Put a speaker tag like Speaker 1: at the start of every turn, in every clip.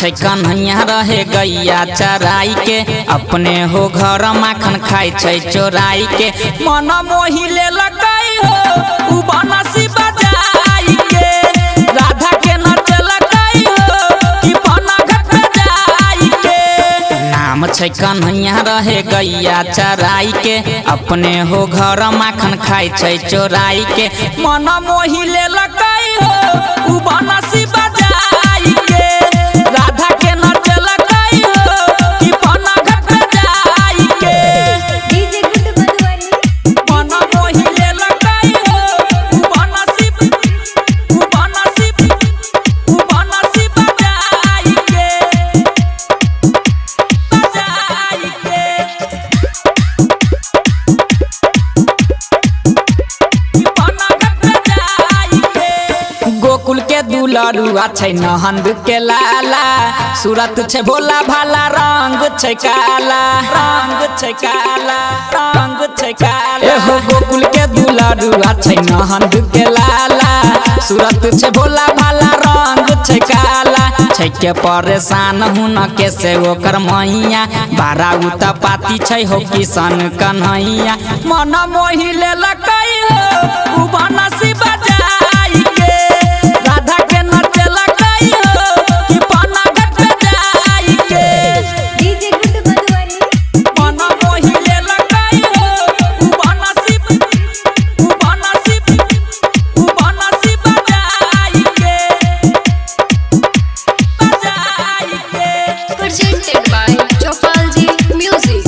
Speaker 1: छै कन्हैया रहे गैया चराई के, अपने हो घर माखन खाई छै चोराई के। मन मोही ले लकई हो उ बनसी बजाई के, राधा के नच लकई हो कि पना घट पे जाई के। नाम छै कन्हैया रहे गैया चराई के, अपने हो घर माखन खाई छै चोराई के। मन मोही ले लकई हो उ बनसी बजाई के, राधा के नच लकई हो कि पना घट पे जाई के।
Speaker 2: डीजे गुड बदवानी
Speaker 1: मन मोही ले लकई हो उ बनसी बजाई के, बजाई के। गोकुल के दुलरुआ छै नहंद के लाला, सूरत छै भोला भाला, रंग छै काला, रंग छै काला, रंग छै काला। एहो गोकुल के दुलरुआ छै नहंद के लाला, सूरत छै भोला भाला, रंग छै काला। छै के परेशान हुन के से ओकर मैया, बारा उता पाती छै हो किशन कन्हैया। मन मोही ले लकई हो उ बनसी बजाई के, राधा के नच लकई हो कि पना घट पे जाई के।
Speaker 2: डीजे गुड बदवानी
Speaker 1: मन मोही ले लकई हो उ बनसी बजाई के, बजाई के।
Speaker 3: presented by Chopalji Music.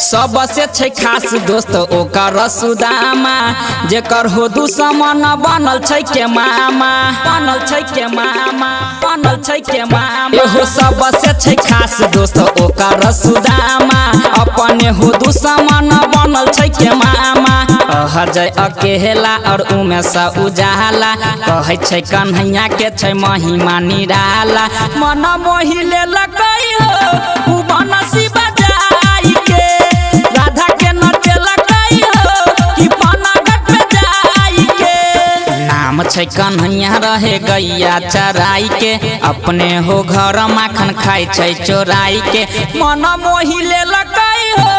Speaker 1: सबसे छै खास दोस्त ओकर सुदामा, जेकर हो दुश्मन बनल छै के मामा, बनल छै के मामा, बनल छै के मामा। एहो सबसे छै खास दोस्त ओकर सुदामा, अपने हो दुश्मन बनल छै के मामा। अजय अकेला और उमेश उजाला, कहै छै कन्हैया के छै महिमा निराला। मन मोही ले लकई हो उ बनसी बजाई के, राधा के नच लकई हो कि पना घट पे जाई के। नाम छै कन्हैया रहे गैया चराई के, अपने हो घर माखन खाई छै चोराई के। मन मोही ले लकई हो